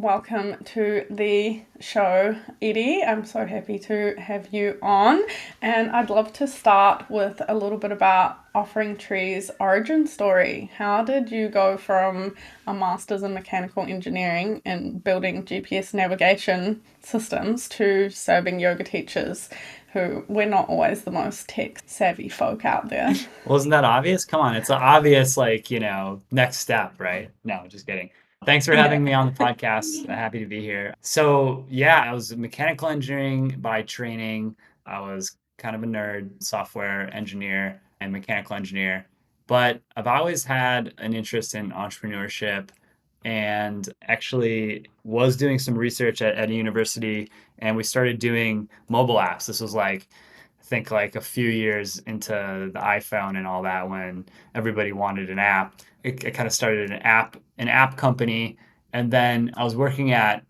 welcome to the show, Eddie. I'm so happy to have you on. And I'd love to start with a little bit about OfferingTree's origin story. How did you go from a master's in mechanical engineering and building GPS navigation systems to serving yoga teachers who we're not always the most tech savvy folk out there? Wasn't that obvious? Come on, it's an obvious, next step, right? No, just kidding. Thanks for Yeah. having me on the podcast. Happy to be here. So, yeah, I was mechanical engineering by training. I was kind of a nerd, software engineer and mechanical engineer, but I've always had an interest in entrepreneurship and actually was doing some research at a university, and we started doing mobile apps. This was I think like a few years into the iPhone and all that, when everybody wanted an app. It kind of started an app company, and then I was working at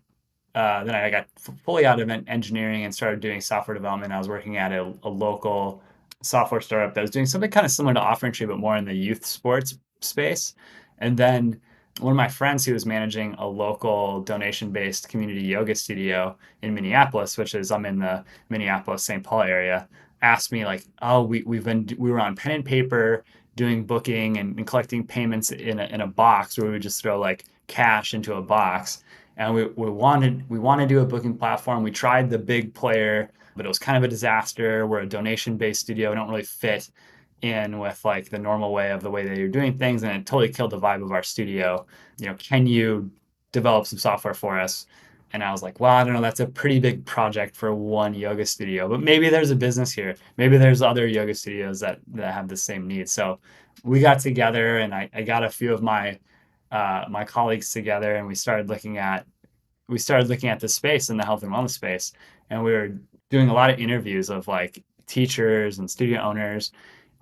then I got fully out of engineering and started doing software development. I was working at a local software startup that was doing something kind of similar to OfferingTree, but more in the youth sports space. And then one of my friends who was managing a local donation-based community yoga studio in Minneapolis, which is I'm in the Minneapolis, St. Paul area, asked me like, "Oh, we were on pen and paper doing booking and collecting payments in a box where we would just throw like cash into a box." And we wanted to do a booking platform. We tried the big player, but it was kind of a disaster. We're a donation-based studio. We don't really fit in with like the normal way of the way that you're doing things, and it totally killed the vibe of our studio. Can you develop some software for us? And I was like, well, I don't know. That's a pretty big project for one yoga studio, but maybe there's a business here. Maybe there's other yoga studios that have the same needs. So we got together, and I got a few of my colleagues together, and we started looking at the space in the health and wellness space, and we were doing a lot of interviews of like teachers and studio owners.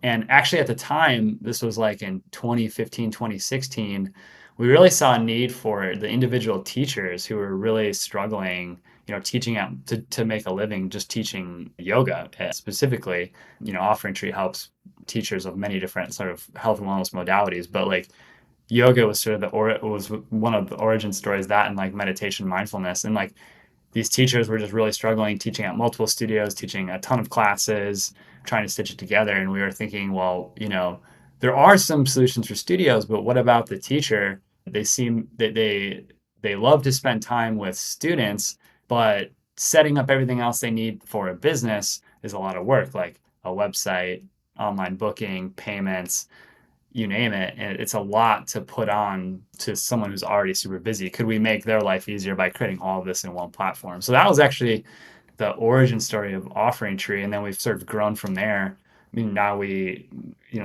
And actually at the time, this was like in 2015, 2016, we really saw a need for the individual teachers who were really struggling, teaching out to make a living just teaching yoga. Specifically, OfferingTree helps teachers of many different sort of health and wellness modalities, but like yoga was sort of was one of the origin stories, that and like meditation, mindfulness. And like these teachers were just really struggling teaching at multiple studios, teaching a ton of classes, trying to stitch it together. And we were thinking, well, there are some solutions for studios, but what about the teacher? They seem that they love to spend time with students, but setting up everything else they need for a business is a lot of work, like a website, online booking, payments, you name it. And it's a lot to put on to someone who's already super busy. Could we make their life easier by creating all of this in one platform? So that was actually the origin story of OfferingTree, and then we've sort of grown from there. I mean, now we,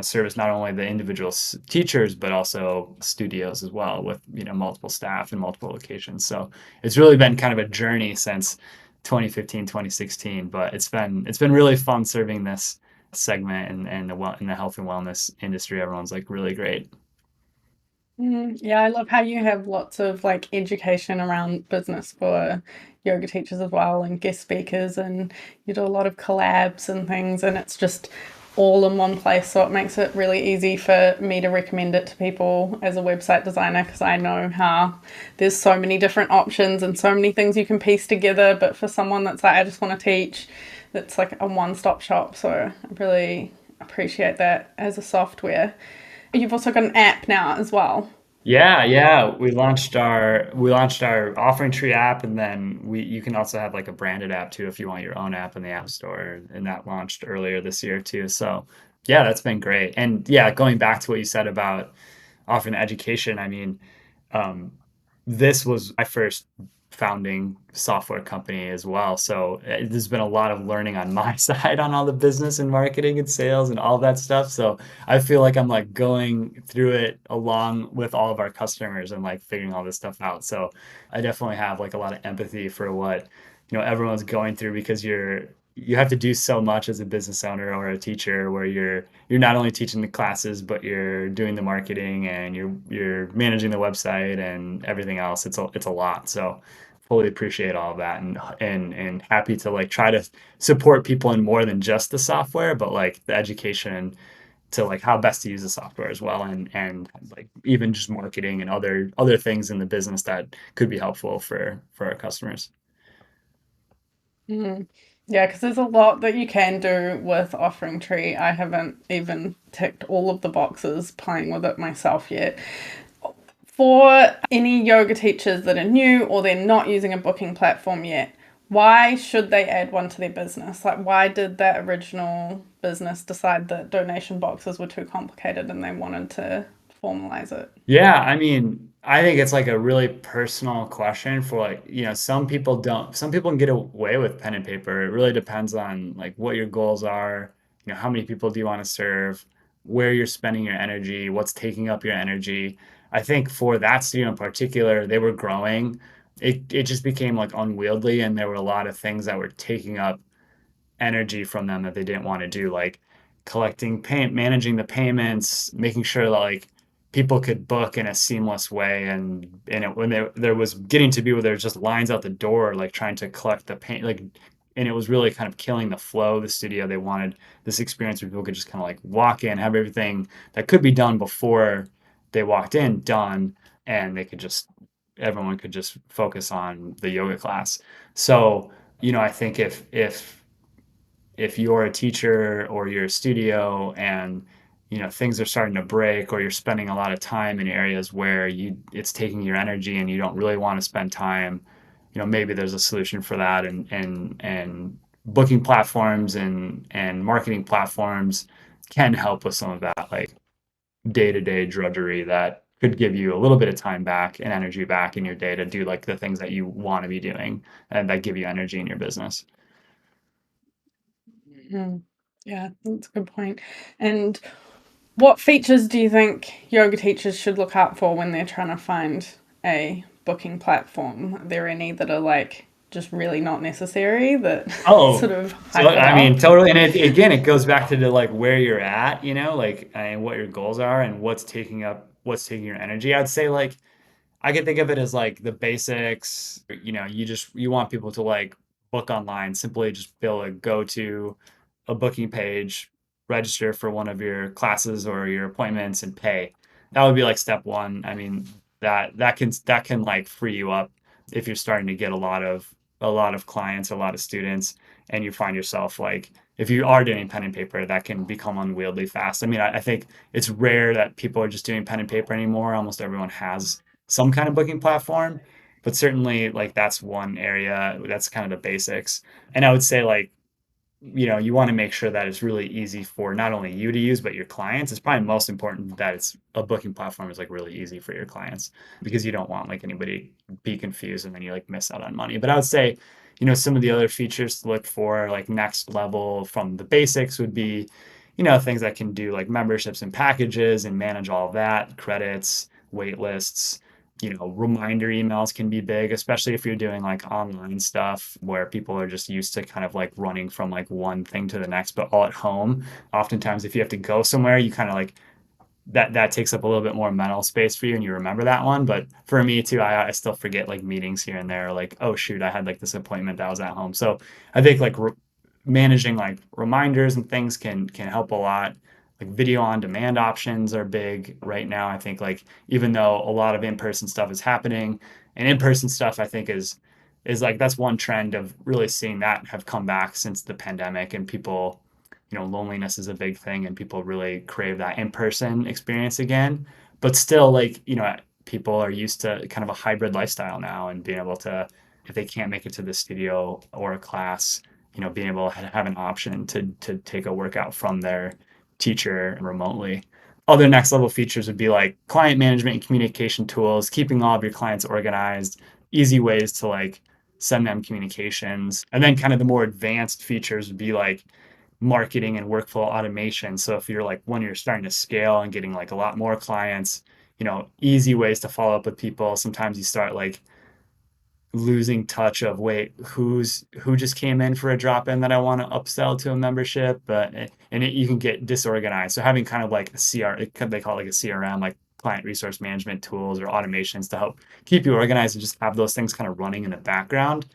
service not only the individual teachers, but also studios as well, with multiple staff and multiple locations. So it's really been kind of a journey since 2015, 2016. But it's been really fun serving this segment in the health and wellness industry. Everyone's like really great. Yeah, I love how you have lots of like education around business for yoga teachers as well and guest speakers, and you do a lot of collabs and things, and it's just all in one place. So it makes it really easy for me to recommend it to people as a website designer, because I know how there's so many different options and so many things you can piece together. But for someone that's like, I just want to teach, that's like a one-stop shop. So I really appreciate that as a software. You've also got an app now as well. Yeah, yeah. We launched our OfferingTree app, and then you can also have like a branded app too if you want your own app in the App Store, and that launched earlier this year too. So yeah, that's been great. And yeah, going back to what you said about offering education, I mean, um, this was my first founding software company as well. So there's been a lot of learning on my side on all the business and marketing and sales and all that stuff. So I feel like I'm like going through it along with all of our customers and like figuring all this stuff out. So I definitely have like a lot of empathy for what, everyone's going through, because you have to do so much as a business owner or a teacher, where you're not only teaching the classes, but you're doing the marketing, and you're managing the website and everything else. It's a lot. So fully appreciate all of that, and happy to like try to support people in more than just the software, but like the education to like how best to use the software as well, and like even just marketing and other things in the business that could be helpful for our customers. Mm. Yeah, because there's a lot that you can do with OfferingTree. I haven't even ticked all of the boxes playing with it myself yet. For any yoga teachers that are new or they're not using a booking platform yet, why should they add one to their business? Like, why did that original business decide that donation boxes were too complicated and they wanted to formalize it? Yeah, I mean, I think it's like a really personal question for like, some people can get away with pen and paper. It really depends on like what your goals are, how many people do you want to serve, where you're spending your energy, what's taking up your energy. I think for that studio in particular, they were growing. It just became like unwieldy, and there were a lot of things that were taking up energy from them that they didn't want to do, like managing the payments, making sure that like people could book in a seamless way, and when there was getting to be where there's just lines out the door, like trying to collect the pay, like, and it was really kind of killing the flow of the studio. They wanted this experience where people could just kind of like walk in, have everything that could be done before they walked in done, and they could just everyone could just focus on the yoga class. So, I think if you're a teacher or you're a studio and things are starting to break, or you're spending a lot of time in areas where it's taking your energy and you don't really want to spend time, maybe there's a solution for that, and booking platforms and marketing platforms can help with some of that like day-to-day drudgery that could give you a little bit of time back and energy back in your day to do like the things that you want to be doing and that give you energy in your business. Mm. Yeah, that's a good point. And what features do you think yoga teachers should look out for when they're trying to find a booking platform? Are there any that are like just really not necessary that Oh, sort of so hype it I mean, up? totally. And again, it goes back to the like where you're at, like and what your goals are and what's taking your energy. I'd say like I can think of it as like the basics. You want people to like book online, simply just be able to go to a booking page, register for one of your classes or your appointments and pay. That would be like step one. I mean, that can like free you up if you're starting to get a lot of clients, a lot of students, and you find yourself like if you are doing pen and paper, that can become unwieldy fast. I mean, I think it's rare that people are just doing pen and paper anymore. Almost everyone has some kind of booking platform, but certainly like that's one area. That's kind of the basics. And I would say like, you want to make sure that it's really easy for not only you to use, but your clients. It's probably most important that it's a booking platform is like really easy for your clients, because you don't want like anybody be confused and then you like miss out on money. But I would say, some of the other features to look for, like next level from the basics, would be, things that can do like memberships and packages and manage all of that, credits, wait lists. Reminder emails can be big, especially if you're doing like online stuff where people are just used to kind of like running from like one thing to the next, but all at home. Oftentimes, if you have to go somewhere, you kind of like that takes up a little bit more mental space for you and you remember that one. But for me too, I still forget like meetings here and there, like, oh shoot, I had like this appointment that was at home. So I think like managing like reminders and things can help a lot. Like video on demand options are big right now. I think like even though a lot of in-person stuff is happening, and in-person stuff I think is like that's one trend of really seeing that have come back since the pandemic, and people, loneliness is a big thing and people really crave that in-person experience again. But still, like, people are used to kind of a hybrid lifestyle now, and being able to, if they can't make it to the studio or a class, being able to have an option to take a workout from their teacher remotely. Other next level features would be like client management and communication tools, keeping all of your clients organized, easy ways to like send them communications. And then kind of the more advanced features would be like marketing and workflow automation. So if you're like when you're starting to scale and getting like a lot more clients, easy ways to follow up with people. Sometimes you start like losing touch of, wait, who just came in for a drop in that I want to upsell to a membership, but you can get disorganized. So having kind of like a they call it like a CRM, like client resource management tools or automations to help keep you organized and just have those things kind of running in the background,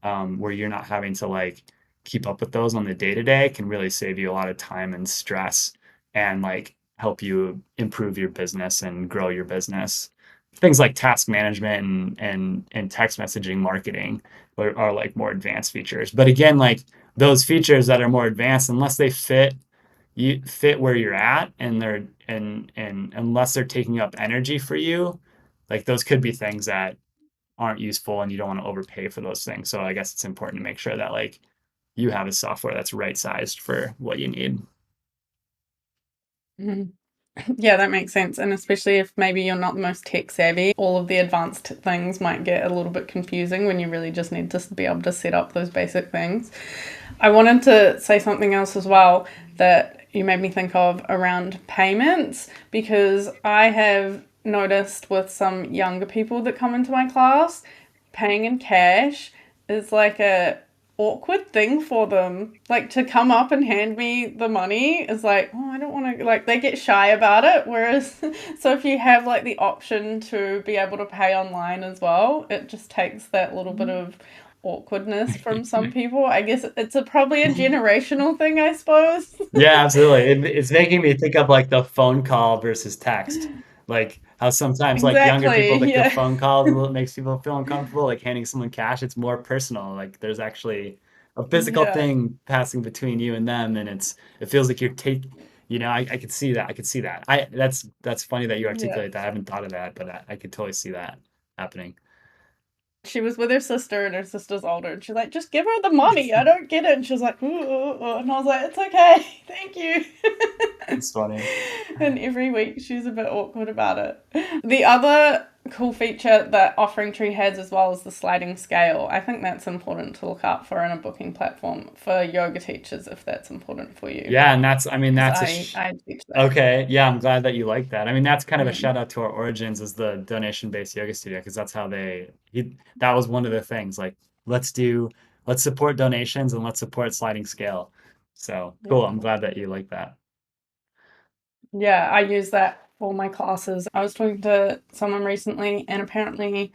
where you're not having to like keep up with those on the day to day, can really save you a lot of time and stress. and like help you improve your business and grow your business. Things like task management and text messaging marketing are like more advanced features. But again, like those features that are more advanced, unless they fit where you're at and they're and unless they're taking up energy for you, like those could be things that aren't useful and you don't want to overpay for those things. So I guess it's important to make sure that like you have a software that's right sized for what you need. Mhm. Yeah, that makes sense. And especially if maybe you're not the most tech savvy, all of the advanced things might get a little bit confusing when you really just need to be able to set up those basic things. I wanted to say something else as well that you made me think of around payments, because I have noticed with some younger people that come into my class, paying in cash is like a awkward thing for them. Like to come up and hand me the money is like, oh, I don't want to, like they get shy about it. Whereas, so if you have like the option to be able to pay online as well, it just takes that little bit of awkwardness from some people. I guess it's probably a generational thing, I suppose. Yeah, absolutely. It's making me think of like the phone call versus text. Like how sometimes like younger people Exactly. think the Yeah. phone call makes people feel uncomfortable, like handing someone cash, it's more personal. Like there's actually a physical Yeah. thing passing between you and them, and it feels like I could see that. I could see that. That's funny that you Yeah. articulate that. I haven't thought of that, but I could totally see that happening. She was with her sister, and her sister's older, and she's like, just give her the money. I don't get it. And she was like, ooh, ooh, ooh. And I was like, it's okay. Thank you. It's funny. And every week she's a bit awkward about it. The other cool feature that OfferingTree has as well is the sliding scale. I think that's important to look out for in a booking platform for yoga teachers if that's important for you. Yeah, and I mean, Because that's I teach that. okay. Yeah, I'm glad that you like that. I mean, that's kind of a Mm, shout out to our origins as the donation-based yoga studio because that's how that was one of the things like let's do let's support donations and let's support sliding scale. So cool. yeah. I'm glad that you like that. Yeah, I use that for my classes. I was talking to someone recently, and apparently,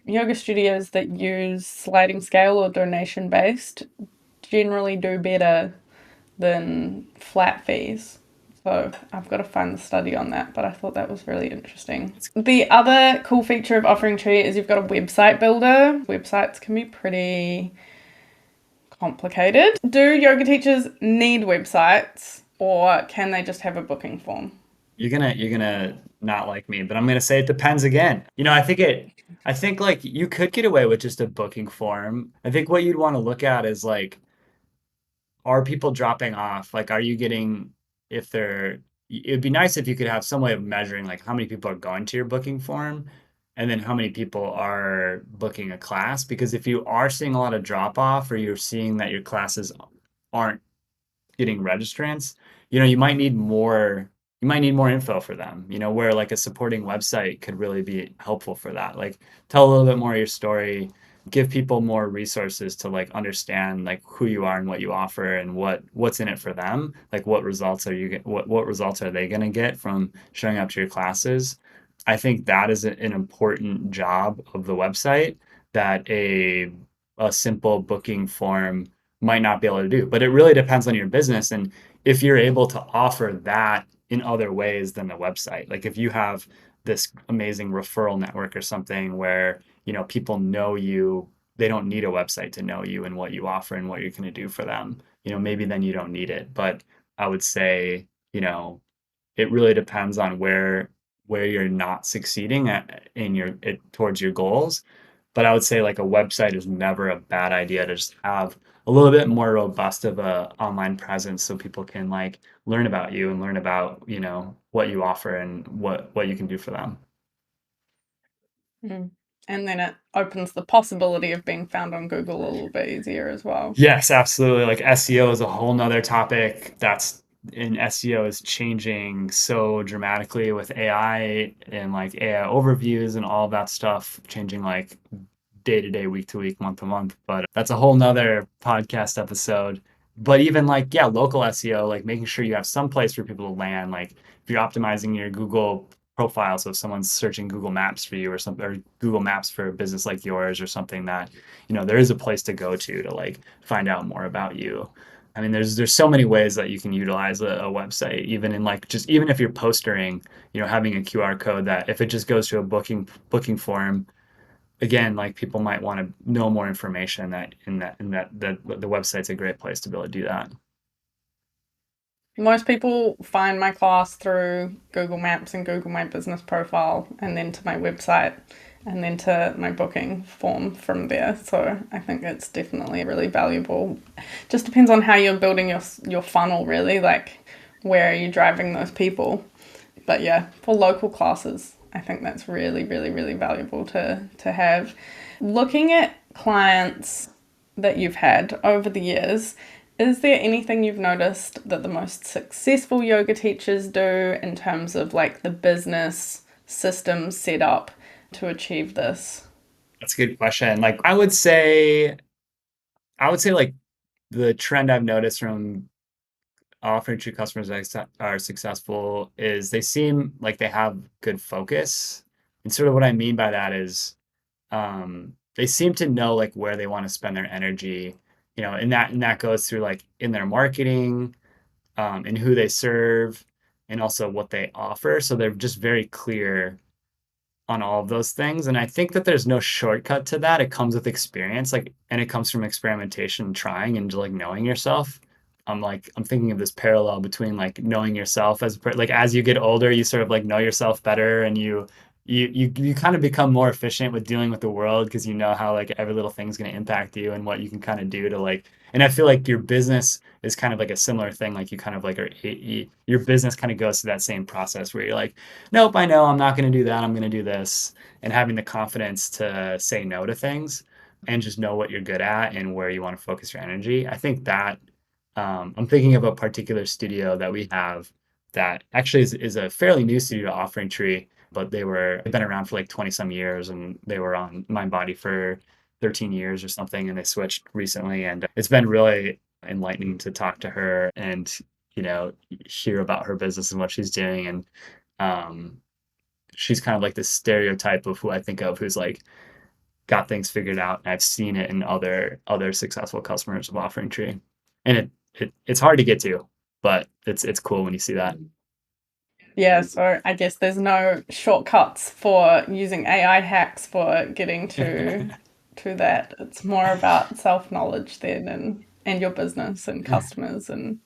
yoga studios that use sliding scale or donation based generally do better than flat fees. So I've got to find the study on that, but I thought that was really interesting. The other cool feature of OfferingTree is you've got a website builder. Websites can be pretty complicated. Do yoga teachers need websites, or can they just have a booking form? You're gonna not like me, but I'm gonna say it depends again. I think like you could get away with just a booking form. I think what you'd want to look at is like are people dropping off? Like, are you getting, if they're, it'd be nice if you could have some way of measuring like how many people are going to your booking form and then how many people are booking a class. Because if you are seeing a lot of drop off or you're seeing that your classes aren't getting registrants, you might need more info for them, where like a supporting website could really be helpful for that. Like tell a little bit more of your story, give people more resources to like understand like who you are and what you offer and what's in it for them. Like what results are they going to get from showing up to your classes? I think that is an important job of the website that a simple booking form might not be able to do. But it really depends on your business and if you're able to offer that in other ways than the website. Like if you have this amazing referral network or something where, people know you, they don't need a website to know you and what you offer and what you're going to do for them. Maybe then you don't need it. But I would say, it really depends on where you're not succeeding towards your goals. But I would say like a website is never a bad idea to just have a little bit more robust of a online presence so people can like learn about you and learn about, what you offer and what you can do for them. Mm. And then it opens the possibility of being found on Google a little bit easier as well. Yes, absolutely. Like SEO is a whole nother topic that's in SEO is changing so dramatically with AI and like AI overviews and all of that stuff changing like day to day, week to week, month to month. But that's a whole nother podcast episode. But even like, yeah, local SEO, like making sure you have some place for people to land. Like if you're optimizing your Google profile, so if someone's searching Google Maps for you or something, or Google Maps for a business like yours or something that, there is a place to go to like find out more about you. I mean, there's so many ways that you can utilize a website, even in like just even if you're postering, having a QR code that if it just goes to a booking form, again, like people might want to know more information that the website's a great place to be able to do that. Most people find my class through Google Maps and Google My Business Profile, and then to my website, and then to my booking form from there. So I think it's definitely really valuable. Just depends on how you're building your funnel, really. Like, where are you driving those people? But yeah, for local classes, I think that's really, really, really valuable to have. Looking at clients that you've had over the years, is there anything you've noticed that the most successful yoga teachers do in terms of like the business system set up to achieve this? That's a good question. Like I would say like the trend I've noticed from offering true customers that are successful is they seem like they have good focus. And sort of what I mean by that is they seem to know like where they want to spend their energy, and that goes through like in their marketing, and who they serve, and also what they offer. So they're just very clear on all of those things. And I think that there's no shortcut to that. It comes with experience, like, and it comes from experimentation, trying and like knowing yourself. I'm thinking of this parallel between like knowing yourself like as you get older, you sort of like know yourself better, and you kind of become more efficient with dealing with the world because you know how like every little thing's going to impact you and what you can kind of do to like. And I feel like your business is kind of like a similar thing. Like you kind of like your business kind of goes through that same process where you're like, nope, I know I'm not going to do that. I'm going to do this. And having the confidence to say no to things and just know what you're good at and where you want to focus your energy. I think that I'm thinking of a particular studio that we have that actually is a fairly new studio, OfferingTree, but they've been around for like 20 some years, and they were on MindBody for 13 years or something, and they switched recently. And it's been really enlightening to talk to her and, hear about her business and what she's doing. And um, she's kind of like this stereotype of who I think of who's like got things figured out. And I've seen it in other successful customers of OfferingTree. And it's hard to get to, but it's cool when you see that. Yeah, so I guess there's no shortcuts for using AI hacks for getting to that. It's more about self-knowledge then and your business and customers and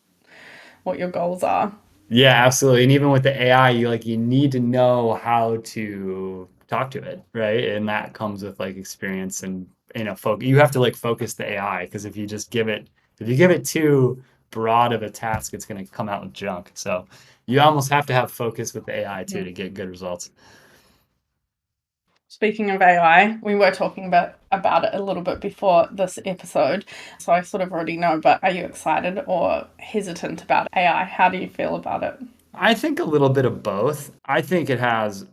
what your goals are. Yeah, absolutely. And even with the AI, you need to know how to talk to it, right? And that comes with like experience and you have to like focus the AI, because if you give it too broad of a task, it's going to come out with junk. So you almost have to have focus with the AI too Yeah. to get good results. Speaking of AI, we were talking about it a little bit before this episode, so I sort of already know, but are you excited or hesitant about AI? How do you feel about it? I think a little bit of both. I think it has,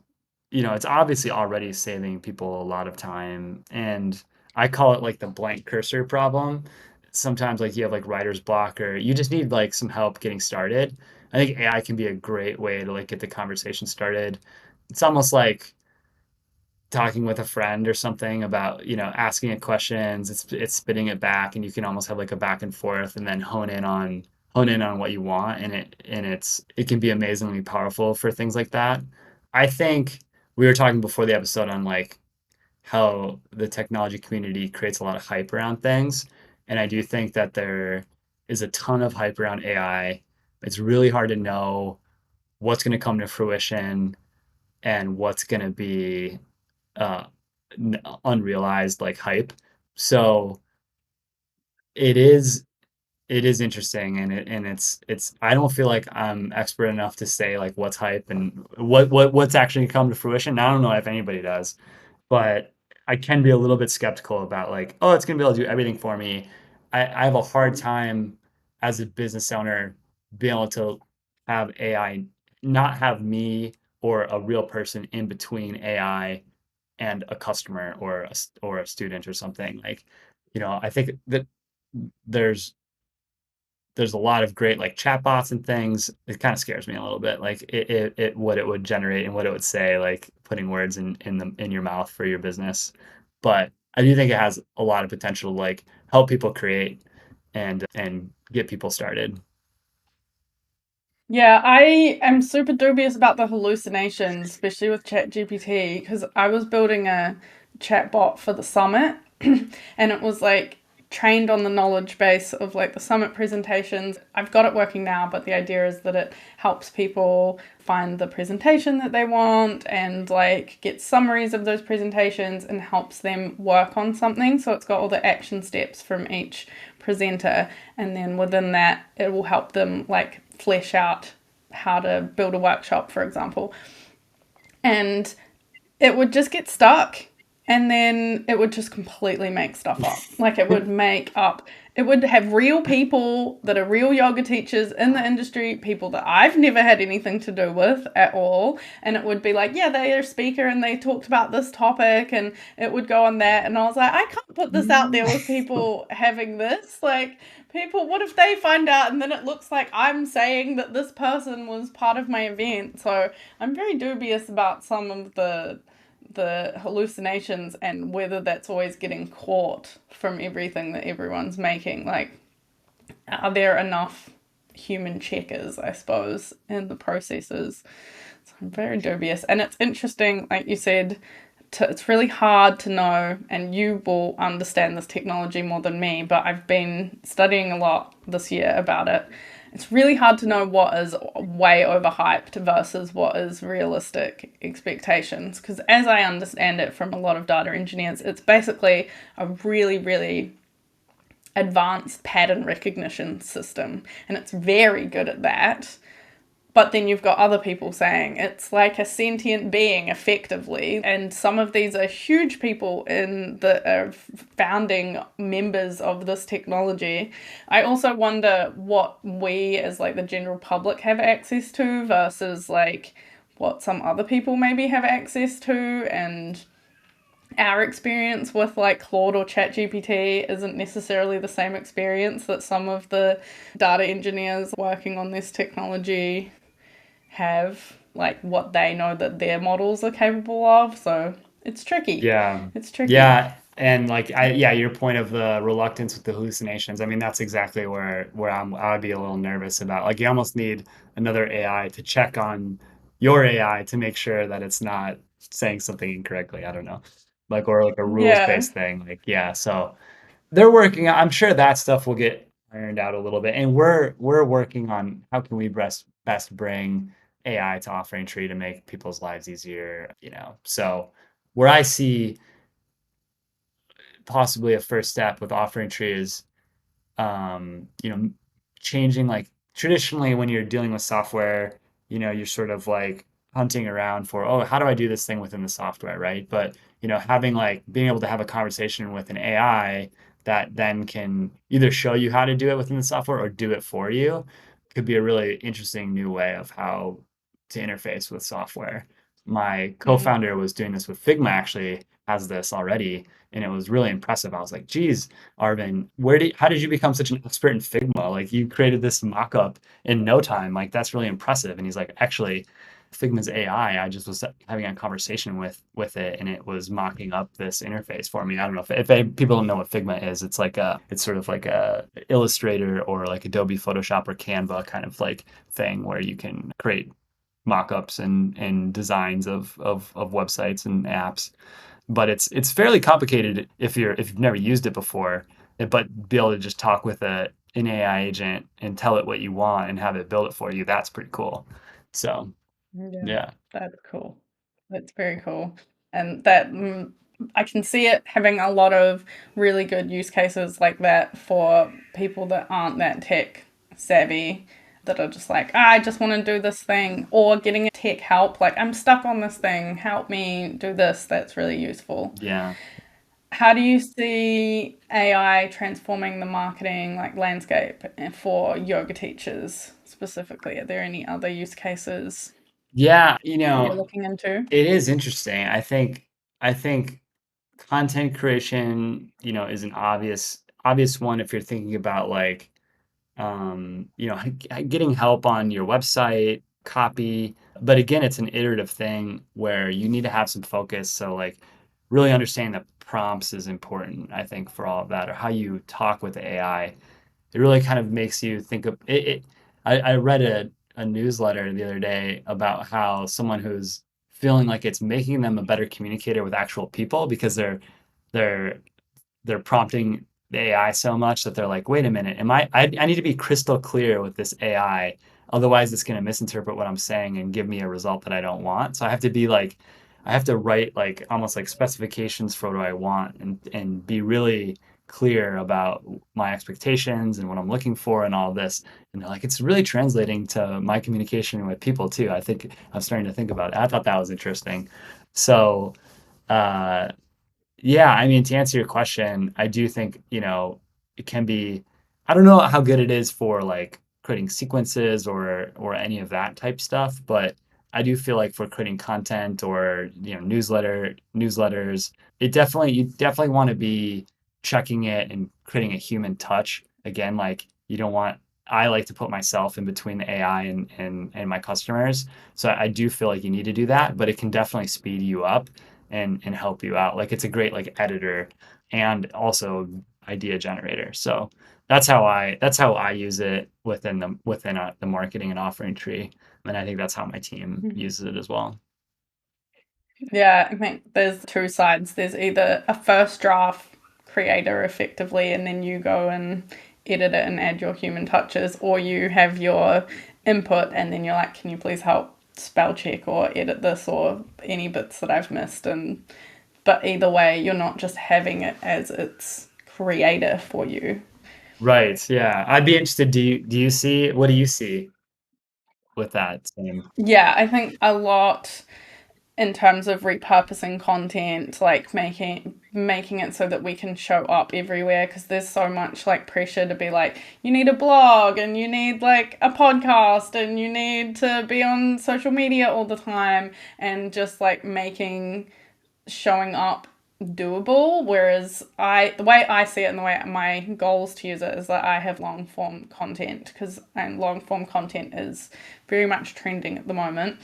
it's obviously already saving people a lot of time. And I call it like the blank cursor problem. Sometimes like you have like writer's block, or you just need like some help getting started. I think AI can be a great way to like get the conversation started. It's almost like talking with a friend or something about, asking it questions. It's spitting it back, and you can almost have like a back and forth, and then hone in on what you want. And it can be amazingly powerful for things like that. I think we were talking before the episode on like how the technology community creates a lot of hype around things. And I do think that there is a ton of hype around AI. It's really hard to know what's going to come to fruition and what's going to be uh, unrealized like hype. So it is it is interesting, and it's I don't feel like I'm expert enough to say like what's hype and what's actually come to fruition. I don't know if anybody does, but I can be a little bit skeptical about like, oh, it's gonna be able to do everything for me. I have a hard time as a business owner being able to have AI not have me or a real person in between AI and a customer or a student or something. Like, I think that there's there's a lot of great like chatbots and things. It kind of scares me a little bit, like what it would generate and what it would say, like putting words in your mouth for your business. But I do think it has a lot of potential to like help people create and get people started. Yeah, I am super dubious about the hallucinations, especially with ChatGPT, because I was building a chatbot for the summit and it was like trained on the knowledge base of like the summit presentations. I've got it working now, but the idea is that it helps people find the presentation that they want and like get summaries of those presentations and helps them work on something. So it's got all the action steps from each presenter, and then within that it will help them like flesh out how to build a workshop, for example. And it would just get stuck, and then it would just completely make stuff up. Like it would make up, it would have real people that are real yoga teachers in the industry, people that I've never had anything to do with at all. And it would be like, yeah, they are a speaker and they talked about this topic, and it would go on that. And I was like, I can't put this out there with people having this. Like, people, what if they find out and then it looks like I'm saying that this person was part of my event? So I'm very dubious about some of the hallucinations and whether that's always getting caught from everything that everyone's making. Like, are there enough human checkers, I suppose, in the processes? So I'm very dubious. And it's interesting, like you said, it's really hard to know, and you will understand this technology more than me, but I've been studying a lot this year about it. It's really hard to know what is way overhyped versus what is realistic expectations. Because as I understand it from a lot of data engineers, it's basically a really, really advanced pattern recognition system, and it's very good at that. But then you've got other people saying it's like a sentient being, effectively. And some of these are huge people in the founding members of this technology. I also wonder what we as like the general public have access to versus like what some other people maybe have access to, and our experience with like Claude or ChatGPT isn't necessarily the same experience that some of the data engineers working on this technology have, like what they know that their models are capable of. So it's tricky. Yeah. It's tricky. Yeah. And like yeah, your point of the reluctance with the hallucinations. I mean, that's exactly where I'd be a little nervous about. Like you almost need another AI to check on your AI to make sure that it's not saying something incorrectly. I don't know. Like or like a Yeah. rules-based thing. Like yeah, so they're working. I'm sure that stuff will get ironed out a little bit, and we're working on how can we best bring AI to OfferingTree to make people's lives easier. So where I see possibly a first step with OfferingTree is you know, changing like traditionally when you're dealing with software, you're sort of like hunting around for, oh, how do I do this thing within the software, right? But, having like being able to have a conversation with an AI that then can either show you how to do it within the software or do it for you could be a really interesting new way of how to interface with software. My Mm. co-founder was doing this with Figma, actually has this already, and it was really impressive. I was like, geez, Arvin, how did you become such an expert in Figma? Like you created this mock-up in no time. Like that's really impressive. And he's like, actually, Figma's AI. I just was having a conversation with it, and it was mocking up this interface for me. I don't know if people don't know what Figma is. It's sort of like a Illustrator or like Adobe Photoshop or Canva kind of like thing where you can create mock-ups and designs of websites and apps, but it's fairly complicated if you've never used it before. But be able to just talk with an AI agent and tell it what you want and have it build it for you, that's pretty cool. So Yeah, yeah. that's cool. That's very cool. And that I can see it having a lot of really good use cases like that for people that aren't that tech savvy, that are just like, I just want to do this thing, or getting tech help. Like, I'm stuck on this thing, help me do this. That's really useful. Yeah. How do you see AI transforming the marketing like landscape for yoga teachers specifically? Are there any other use cases Yeah, that you're looking into? it is interesting. I think content creation, is an obvious one if you're thinking about like getting help on your website, copy. But again, it's an iterative thing where you need to have some focus. So, like, really understanding the prompts is important, I think, for all of that, or how you talk with the AI. it really kind of makes you think of it. I read a newsletter the other day about how someone who's feeling like it's making them a better communicator with actual people because they're they're prompting the AI so much that they're like, wait a minute, I need to be crystal clear with this AI. Otherwise, it's going to misinterpret what I'm saying and give me a result that I don't want. So I have to be like, I have to write like almost like specifications for what I want and be really clear about my expectations and what I'm looking for and all this. And they're like, it's really translating to my communication with people too. I think I'm starting to think about it. I thought that was interesting. So, uh, yeah, I mean, to answer your question, I do think, it can be, I don't know how good it is for like creating sequences or any of that type stuff, but I do feel like for creating content or, newsletters, you definitely want to be checking it and creating a human touch. Again, like you don't want I like to put myself in between the AI and my customers. So I do feel like you need to do that, but it can definitely speed you up and help you out. Like it's a great like editor and also idea generator. So that's how I use it within the marketing and offering tree. And I think that's how my team Mhm. uses it as well. Yeah, I think there's two sides. There's either a first draft creator effectively, and then you go and edit it and add your human touches, or you have your input and then you're like, can you please help spell check or edit this or any bits that I've missed? And but either way, you're not just having it as its creator for you. Right. Yeah. I'd be interested. What do you see with that same? Yeah, I think a lot in terms of repurposing content, like making it so that we can show up everywhere, because there's so much like pressure to be like, you need a blog and you need like a podcast and you need to be on social media all the time, and just like making showing up doable. Whereas the way I see it and the way my goals to use it is that I have long form content, because and long form content is very much trending at the moment,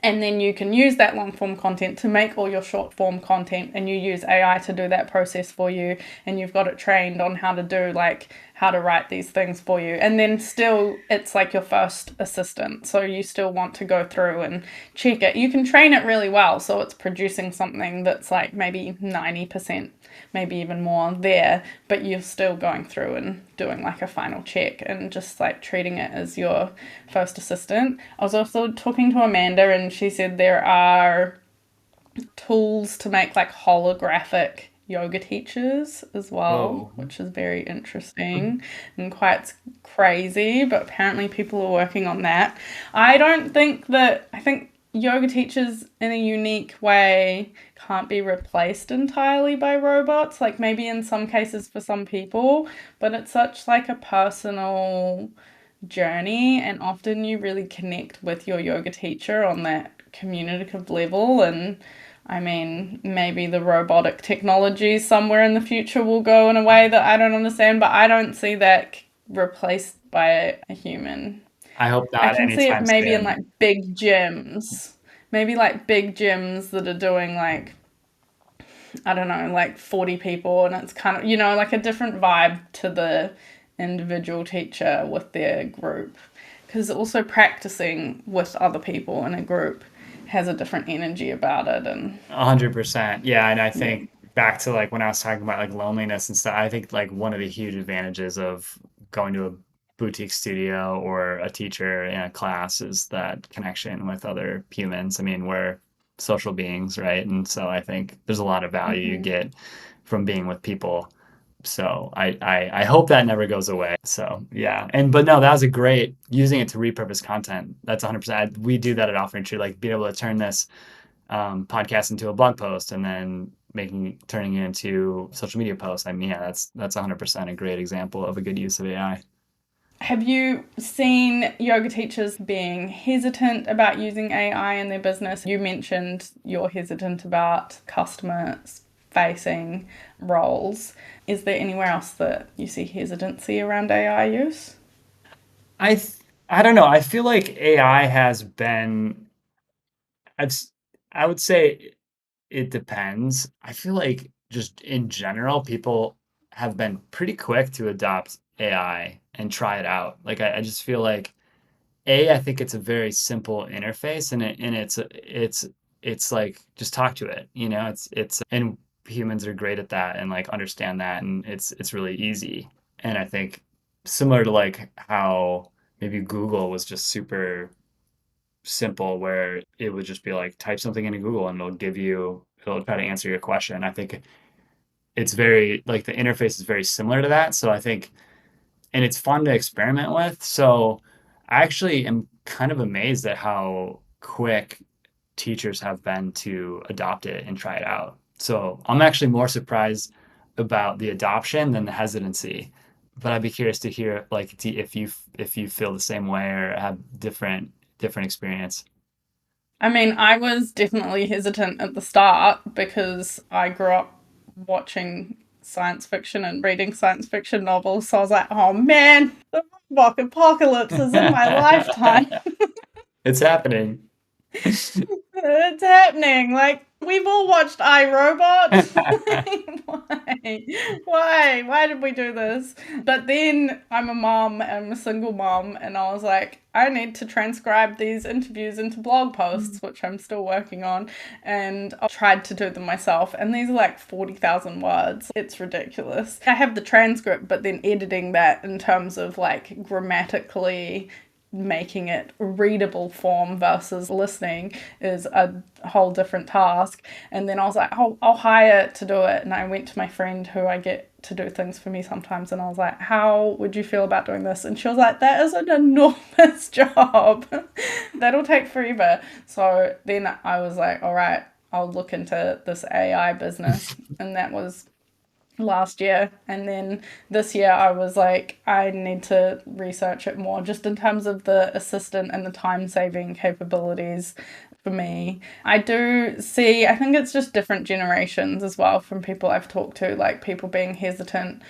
and then you can use that long form content to make all your short form content, and you use AI to do that process for you, and you've got it trained on how to do like how to write these things for you, and then still it's like your first assistant, so you still want to go through and check it. You can train it really well so it's producing something that's like maybe 90%, maybe even more there, but you're still going through and doing like a final check and just like treating it as your first assistant. I was also talking to Amanda, and she said there are tools to make like holographic yoga teachers as well, Whoa. which is very interesting and quite crazy, but apparently people are working on that. I think yoga teachers in a unique way can't be replaced entirely by robots, like maybe in some cases for some people, but it's such like a personal journey, and often you really connect with your yoga teacher on that communicative level. And I mean, maybe the robotic technology somewhere in the future will go in a way that I don't understand, but I don't see that replaced by a human. I hope I not can see it anytime maybe in like soon. big gyms, maybe like big gyms that are doing like, I don't know, like 40 people, and it's kind of, like a different vibe to the individual teacher with their group. Because also practicing with other people in a group has a different energy about it. And 100%. Yeah, and I yeah. think back to like when I was talking about like loneliness and stuff, I think like one of the huge advantages of going to a boutique studio or a teacher in a class is that connection with other humans. I mean, we're social beings, right? And so I think there's a lot of value you Hmm. get from being with people. So I hope that never goes away. So yeah. And but no, that was a great using it to repurpose content. That's 100%. We do that at OfferingTree, like being able to turn this podcast into a blog post and then turning it into social media posts. I mean, yeah, that's 100% a great example of a good use of AI. Have you seen yoga teachers being hesitant about using AI in their business? You mentioned you're hesitant about customer facing roles. Is there anywhere else that you see hesitancy around AI use? I th- I don't know. I feel like AI has been I'd s- I would say it depends. I feel like just in general, people have been pretty quick to adopt AI and try it out. Like I just feel like I think it's a very simple interface, and it's like just talk to it, you know? It's and humans are great at that and like understand that, and it's really easy. And I think similar to like how maybe Google was just super simple, where it would just be like type something into Google and it'll try to answer your question. I think it's very like the interface is very similar to that. So I think and it's fun to experiment with. So I actually am kind of amazed at how quick teachers have been to adopt it and try it out. So I'm actually more surprised about the adoption than the hesitancy. But I'd be curious to hear like if you feel the same way or have different experience. I mean, I was definitely hesitant at the start because I grew up watching science fiction and reading science fiction novels. So I was like, oh man, the robot apocalypse is in my lifetime. It's happening. It's happening. Like, we've all watched iRobot. Why? Why did we do this? But then I'm a mom, I'm a single mom, and I was like, I need to transcribe these interviews into blog posts, which I'm still working on. And I tried to do them myself. And these are like 40,000 words. It's ridiculous. I have the transcript, but then editing that in terms of like grammatically making it readable form versus listening is a whole different task. And then I was like, I'll hire to do it. And I went to my friend who I get to do things for me sometimes, and I was like, how would you feel about doing this? And she was like, that is an enormous job. That'll take forever. So then I was like, all right, I'll look into this AI business. And that was last year. And then this year I was like, I need to research it more just in terms of the assistant and the time saving capabilities for me. I do see, I think it's just different generations as well from people I've talked to, like people being hesitant.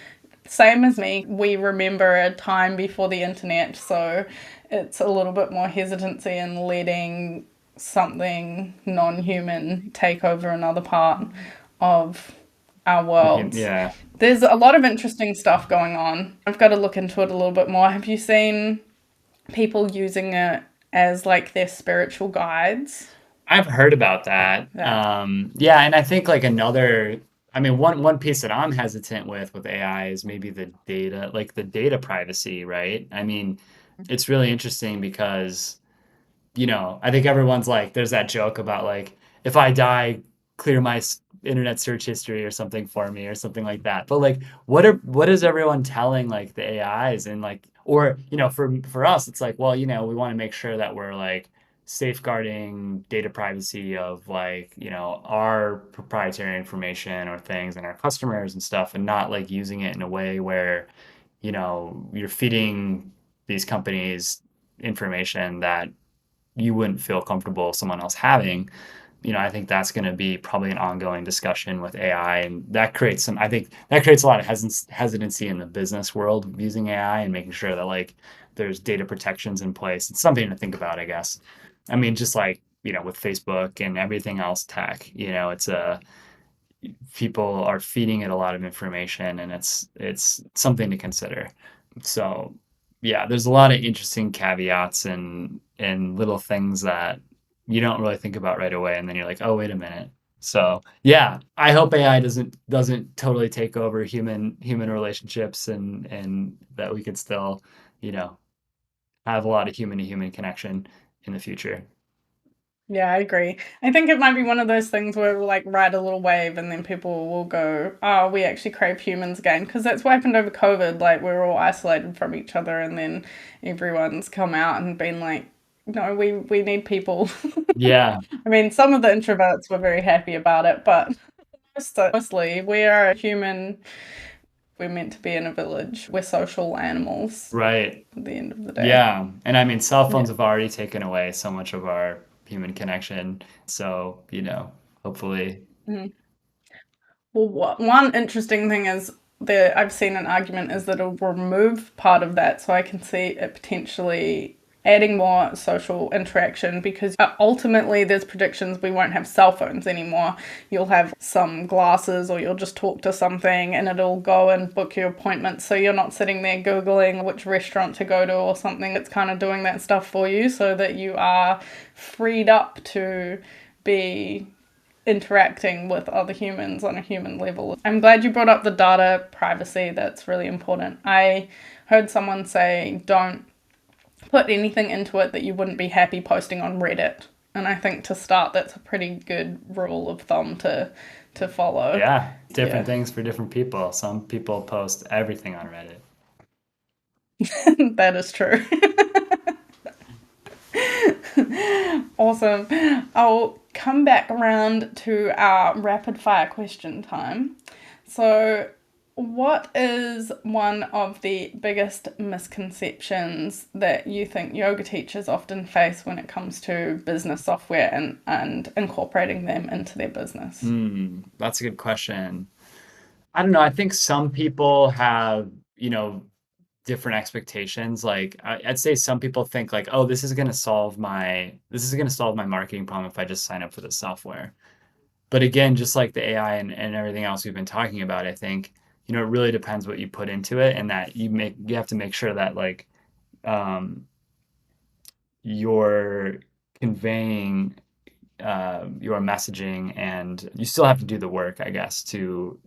Same as me, we remember a time before the internet, so it's a little bit more hesitancy in letting something non-human take over another part of our worlds. Yeah. There's a lot of interesting stuff going on. I've got to look into it a little bit more. Have you seen people using it as like their spiritual guides? I've heard about that. Yeah. Yeah, and I think like I mean, one piece that I'm hesitant with AI is maybe the data, like the data privacy, right? I mean, it's really interesting because, I think everyone's like, there's that joke about like, if I die, clear my internet search history or something for me or something like that. But like, what is everyone telling like the AIs and like, or for us, it's like, well, we want to make sure that we're like safeguarding data privacy of like, our proprietary information or things and our customers and stuff, and not like using it in a way where, you're feeding these companies information that you wouldn't feel comfortable someone else having. I think that's going to be probably an ongoing discussion with AI, and I think that creates a lot of hesitancy in the business world of using AI and making sure that like there's data protections in place. It's something to think about, I guess. I mean, just like, with Facebook and everything else tech, it's people are feeding it a lot of information, and it's something to consider. So yeah, there's a lot of interesting caveats and little things that you don't really think about right away, and then you're like, oh, wait a minute. So yeah, I hope AI doesn't totally take over human relationships, and that we could still, you know, have a lot of human to human connection in the future. Yeah, I agree. I think it might be one of those things where we'll like ride a little wave and then people will go, oh, we actually crave humans again. Because that's what happened over COVID. Like, we were all isolated from each other, and then everyone's come out and been like, no, we need people. Yeah, I mean, some of the introverts were very happy about it, but mostly we are human. We're meant to be in a village. We're social animals right. at the end of the day. Yeah. And I mean, cell Yeah. phones have already taken away so much of our human connection. So, hopefully. Mhm. Well, one interesting thing is that I've seen an argument is that it'll remove part of that, so I can see it potentially adding more social interaction, because ultimately there's predictions we won't have cell phones anymore. You'll have some glasses, or you'll just talk to something and it'll go and book your appointment, so you're not sitting there Googling which restaurant to go to or something. It's kind of doing that stuff for you so that you are freed up to be interacting with other humans on a human level. I'm glad you brought up the data privacy. That's really important. I heard someone say, don't put anything into it that you wouldn't be happy posting on Reddit. And I think to start, that's a pretty good rule of thumb to follow. Yeah, different things for different people. Some people post everything on Reddit. That is true. Awesome. I'll come back around to our rapid fire question time. So, what is one of the biggest misconceptions that you think yoga teachers often face when it comes to business software and incorporating them into their business? That's a good question. I don't know. I think some people have, different expectations. Like I'd say some people think like, oh, this is going to solve my marketing problem if I just sign up for the software. But again, just like the AI and everything else we've been talking about, I think, it really depends what you put into it, and that you have to make sure that like um, you're conveying your messaging, and you still have to do the work, I guess, to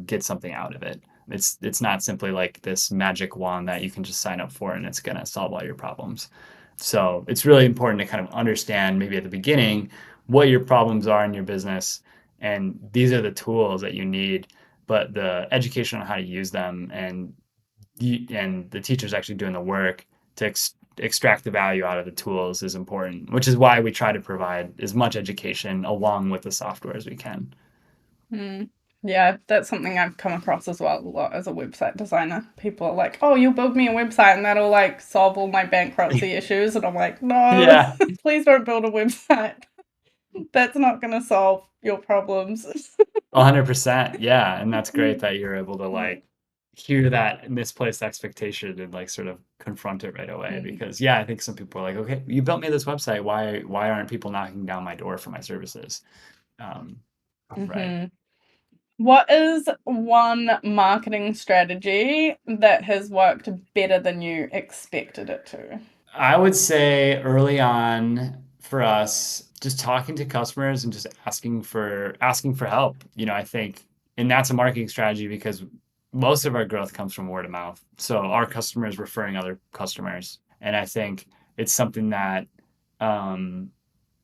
get something out of it. It's not simply like this magic wand that you can just sign up for and it's going to solve all your problems. So it's really important to kind of understand maybe at the beginning what your problems are in your business, and these are the tools that you need, but the education on how to use them, and the teachers actually doing the work to extract the value out of the tools is important, which is why we try to provide as much education along with the software as we can. Yeah, that's something I've come across as well a lot as a website designer. People are like, oh, you'll build me a website and that'll like solve all my bankruptcy issues. And I'm like, no, Yeah, please don't build a website. That's not going to solve your problems. 100%. Yeah, and that's great that you're able to like hear that misplaced expectation and like sort of confront it right away. Because yeah, I think some people are like, okay, you built me this website. Why aren't people knocking down my door for my services? Um, right. Mm-hmm. What is one marketing strategy that has worked better than you expected it to? I would say early on for us, just talking to customers and just asking for help. I think, and that's a marketing strategy because most of our growth comes from word of mouth. So our customers referring other customers, and I think it's something that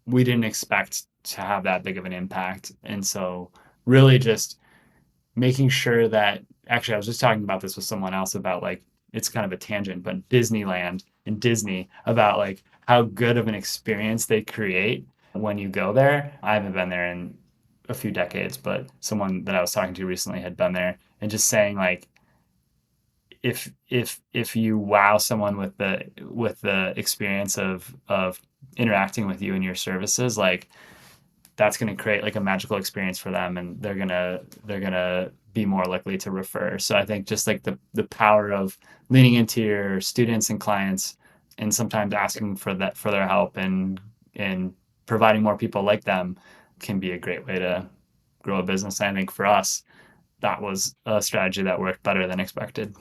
we didn't expect to have that big of an impact. And so really just making sure that, actually I was just talking about this with someone else about like, it's kind of a tangent, but Disneyland and Disney, about like how good of an experience they create when you go there. I haven't been there in a few decades, but someone that I was talking to recently had been there, and just saying like, if you wow someone with the experience of interacting with you and your services, like that's going to create like a magical experience for them, and they're gonna be more likely to refer. So I think just like the power of leaning into your students and clients, and sometimes asking for their help, and providing more people like them, can be a great way to grow a business. I think for us, that was a strategy that worked better than expected.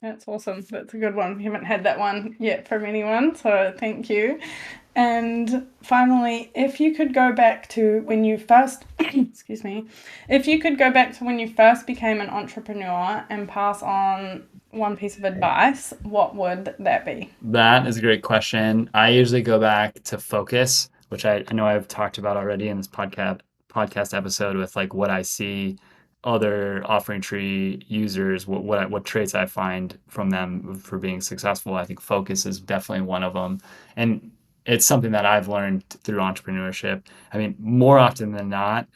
That's awesome. That's a good one. We haven't had that one yet from anyone, so thank you. And finally, if you could go back to when you first, excuse me, if you could go back to when you first became an entrepreneur and pass on one piece of advice, what would that be? That is a great question. I usually go back to focus, which I know I've talked about already in this podcast episode, with like what I see other OfferingTree users, what traits I find from them for being successful. I think focus is definitely one of them, and it's something that I've learned through entrepreneurship. I mean, more often than not,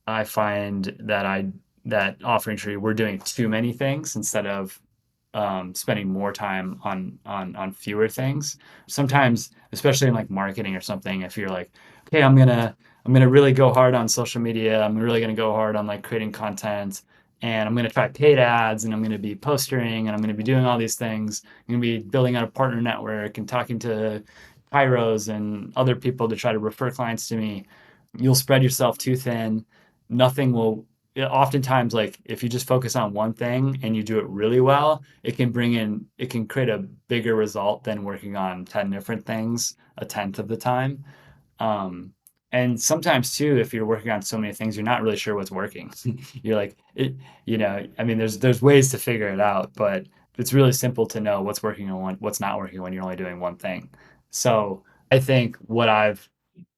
I find that OfferingTree, we're doing too many things instead of spending more time on fewer things. Sometimes, especially in like marketing or something, if you're like, okay, I'm gonna really go hard on social media. I'm really gonna go hard on like creating content. and I'm going to try paid ads, and I'm going to be postering, and I'm going to be doing all these things. I'm going to be building out a partner network and talking to pyros and other people to try to refer clients to me. You'll spread yourself too thin. Nothing will, oftentimes, like if you just focus on one thing and you do it really well, it can create a bigger result than working on 10 different things a tenth of the time. Um, and sometimes too, if you're working on so many things, you're not really sure what's working. You're like, I mean, there's ways to figure it out, but it's really simple to know what's working and what's not working when you're only doing one thing. So I think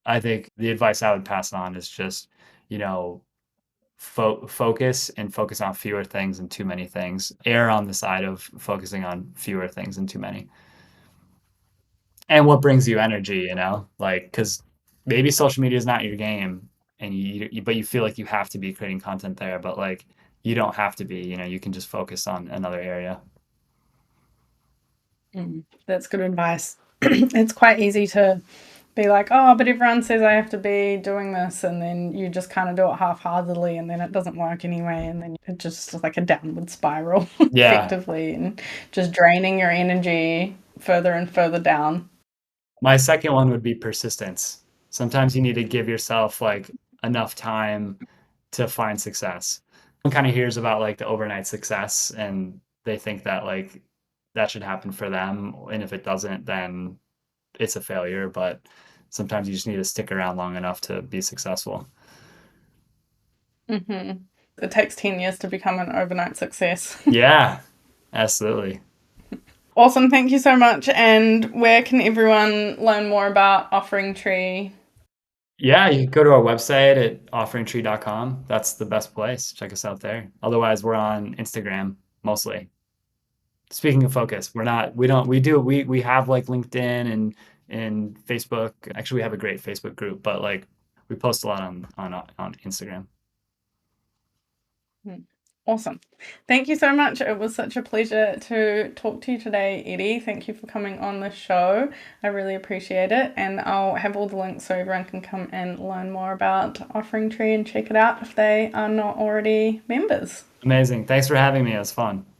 I think the advice I would pass on is just, you know, focus on fewer things and too many things. Err on the side of focusing on fewer things and too many. And what brings you energy, like, because maybe social media is not your game, and but you feel like you have to be creating content there, but like you don't have to be, you can just focus on another area. That's good advice. It's quite easy to be like, oh, but everyone says I have to be doing this, and then you just kind of do it half-heartedly, and then it doesn't work anyway, and then it just is like a downward spiral, Yeah. effectively, and just draining your energy further and further down. My second one would be persistence. Sometimes you need to give yourself like enough time to find success. One kind of hears about like the overnight success, and they think that like that should happen for them. And if it doesn't, then it's a failure. But sometimes you just need to stick around long enough to be successful. It takes 10 years to become an overnight success. Yeah, absolutely. Awesome. Thank you so much. And where can everyone learn more about OfferingTree? Yeah, you can go to our website at offeringtree.com. That's the best place. Check us out there. Otherwise, we're on Instagram mostly. Speaking of focus, we have like LinkedIn and Facebook. Actually, we have a great Facebook group, but like we post a lot on Instagram. Hmm. Awesome. Thank you so much. It was such a pleasure to talk to you today, Eddie. Thank you for coming on the show. I really appreciate it. And I'll have all the links so everyone can come and learn more about OfferingTree and check it out if they are not already members. Amazing. Thanks for having me. It was fun.